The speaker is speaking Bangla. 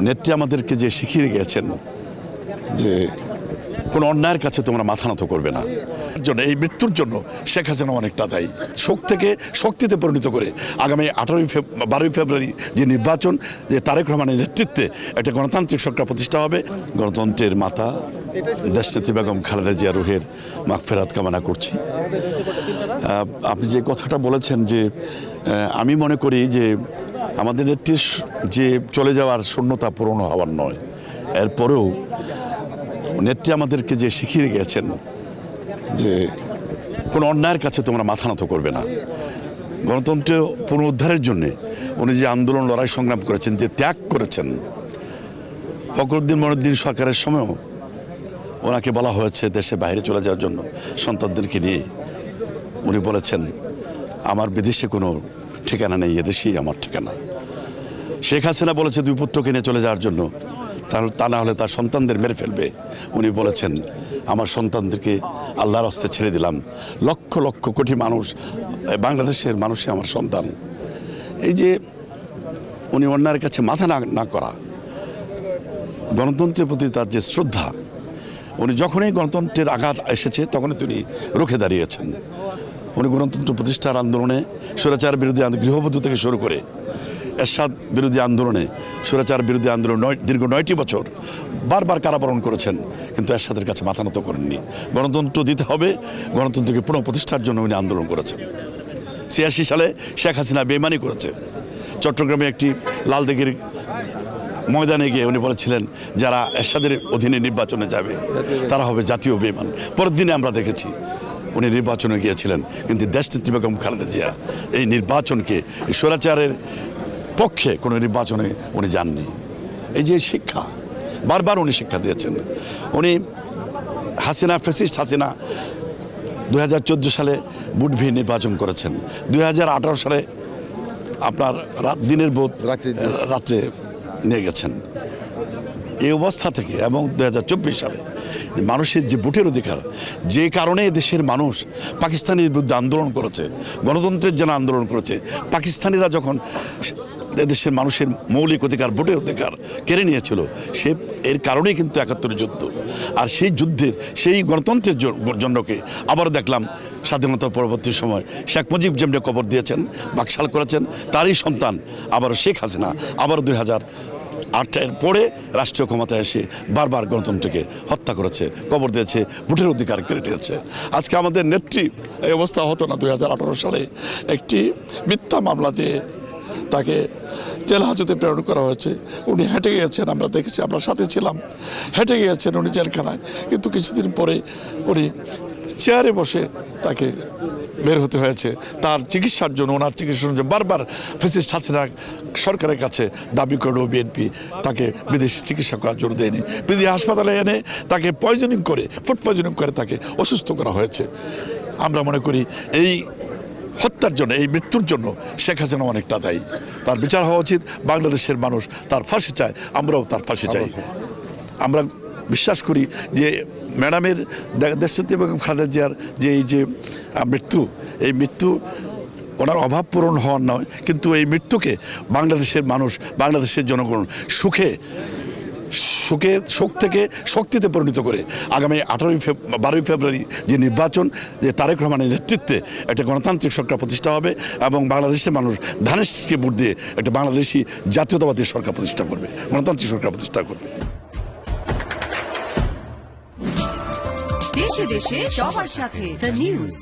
নেত্রী আমাদেরকে যে শিখিয়ে গেছেন যে কোনো অন্যায়ের কাছে তোমরা মাথা নত করবে না, জন্য এই মৃত্যুর জন্য শেখ হাসিনা অনেকটা দায়ী। শোক থেকে শক্তিতে পরিণত করে আগামী 12ই ফেব্রুয়ারি যে নির্বাচন, যে তারেক রহমানের নেতৃত্বে একটা গণতান্ত্রিক সরকার প্রতিষ্ঠা হবে। গণতন্ত্রের মাতা দেশনেত্রী বেগম খালেদা জিয়া রুহের মাগফিরাত কামনা করছি। আপনি যে কথাটা বলেছেন যে আমি মনে করি যে আমাদের নেত্রীর যে চলে যাওয়ার শূন্যতা পূরণ হওয়ার নয়, এরপরেও নেত্রী আমাদেরকে যে শিখিয়ে গেছেন যে কোনো অন্যায়ের কাছে তোমরা মাথা নত করবে না। গণতন্ত্র পুনরুদ্ধারের জন্যে উনি যে আন্দোলন লড়াই সংগ্রাম করেছেন, যে ত্যাগ করেছেন, ফখরুদ্দিন মঈনুদ্দিন সরকারের সময়ও ওনাকে বলা হয়েছে দেশে বাইরে চলে যাওয়ার জন্য সন্তানদেরকে নিয়ে। উনি বলেছেন আমার বিদেশে কোনো ঠিকানা নেই, এদেশেই আমার ঠিকানা। শেখ হাসিনা বলেছে দুই পুত্রকে নিয়ে চলে যাওয়ার জন্য, তা না হলে তার সন্তানদের মেরে ফেলবে। উনি বলেছেন আমার সন্তানদেরকে আল্লাহর হস্তে ছেড়ে দিলাম। লক্ষ লক্ষ কোটি মানুষ, বাংলাদেশের মানুষই আমার সন্তান। এই যে উনি অন্যায়ের কাছে মাথা না করা, গণতন্ত্রের প্রতি তার যে শ্রদ্ধা, উনি যখনই গণতন্ত্রের আঘাত এসেছে তখনই তিনি রুখে দাঁড়িয়েছেন। উনি গণতন্ত্র প্রতিষ্ঠার আন্দোলনে, স্বৈরাচার বিরোধী গৃহবধূ থেকে শুরু করে এরশাদ বিরোধী আন্দোলনে, স্বৈরাচার বিরোধী আন্দোলন দীর্ঘ 9টি বছর বারবার কারাবরণ করেছেন, কিন্তু এরশাদের কাছে মাথা নত করেননি। গণতন্ত্র দিতে হবে, গণতন্ত্রকে পুনঃপ্রতিষ্ঠার জন্য উনি আন্দোলন করেছেন। 86 সালে শেখ হাসিনা বেইমানি করেছে। চট্টগ্রামে একটি লালদিঘির ময়দানে গিয়ে উনি বলেছিলেন যারা এরশাদের অধীনে নির্বাচনে যাবে তারা হবে জাতীয় বেইমান। পরের দিনে আমরা দেখেছি উনি নির্বাচনে গিয়েছিলেন, কিন্তু দেশনেত্রী বেগম খালেদা জিয়া এই নির্বাচনকে, স্বৈরাচারের পক্ষে কোনো নির্বাচনে উনি যাননি। এই যে শিক্ষা, বারবার উনি শিক্ষা দিয়েছেন। উনি ফ্যাসিস্ট হাসিনা 2014 সালে বুটভি নির্বাচন করেছেন। 2018 সালে আপনার দিনের ভোট রাত্রে নিয়ে গেছেন। এই অবস্থা থেকে এবং 2024 সালে মানুষের যে ভোটের অধিকার, যে কারণে দেশের মানুষ পাকিস্তানের বিরুদ্ধে আন্দোলন করেছে, গণতন্ত্রের জন্য আন্দোলন করেছে, পাকিস্তানিরা যখন দেশের মানুষের মৌলিক অধিকার, ভোটের অধিকার কেড়ে নিয়েছিল, সে এর কারণেই কিন্তু 71 যুদ্ধ। আর সেই যুদ্ধের, সেই গণতন্ত্রের জন্যকে আবারও দেখলাম স্বাধীনতার পরবর্তী সময় শেখ মুজিব যেমনি কবর দিয়েছেন, বাকশাল করেছেন, তারই সন্তান আবারও শেখ হাসিনা আবারও 2008 পরে রাষ্ট্রীয় ক্ষমতায় এসে বারবার গণতন্ত্রকে হত্যা করেছে, কবর দিয়েছে, ভোটের অধিকার কেড়ে নিয়েছে। আজকে আমাদের নেত্রী, এই অবস্থা হতো না 2018 সালে একটি মিথ্যা মামলা দিয়ে তাকে জেল হাজতে প্রেরণ করা হয়েছে। উনি হেঁটে গিয়েছেন, আমরা দেখেছি, আমরা সাথে ছিলাম, হেঁটে গিয়েছেন উনি জেলখানায়, কিন্তু কিছুদিন পরে উনি চেয়ারে বসে তাকে বের হতে হয়েছে। তার চিকিৎসার জন্য, ওনার চিকিৎসার জন্য বারবার ফ্যাসিস্ট হাসিনা সরকারের কাছে দাবি করলেও বিএনপি তাকে বিদেশি চিকিৎসা করার জন্য দেয়নি। বিদেশি হাসপাতালে এনে তাকে পয়জনিং করে, ফুড পয়জনিং করে তাকে অসুস্থ করা হয়েছে। আমরা মনে করি এই হত্যার জন্য, এই মৃত্যুর জন্য শেখ হাসিনা অনেকটা দায়ী। তার বিচার হওয়া উচিত। বাংলাদেশের মানুষ তার ফাঁসি চায়, আমরাও তার ফাঁসি চাই। আমরা বিশ্বাস করি যে ম্যাডামের, দেশনেত্রী বেগম খালেদা জিয়ার যে এই যে মৃত্যু, এই মৃত্যু ওনার অভাব পূরণ হওয়ার নয়, কিন্তু এই মৃত্যুকে বাংলাদেশের মানুষ, বাংলাদেশের জনগণ শোক থেকে শক্তিতে পরিণত করে আগামী 12ই ফেব্রুয়ারি যে নির্বাচন, যে তারেক রহমানের নেতৃত্বে একটা গণতান্ত্রিক সরকার প্রতিষ্ঠা হবে এবং বাংলাদেশের মানুষ ধানের শীষে ভোট দিয়ে একটা বাংলাদেশি জাতীয়তাবাদী সরকার প্রতিষ্ঠা করবে, গণতান্ত্রিক সরকার প্রতিষ্ঠা করবে। দেশে দেশে সবার সাথে দ্য নিউজ।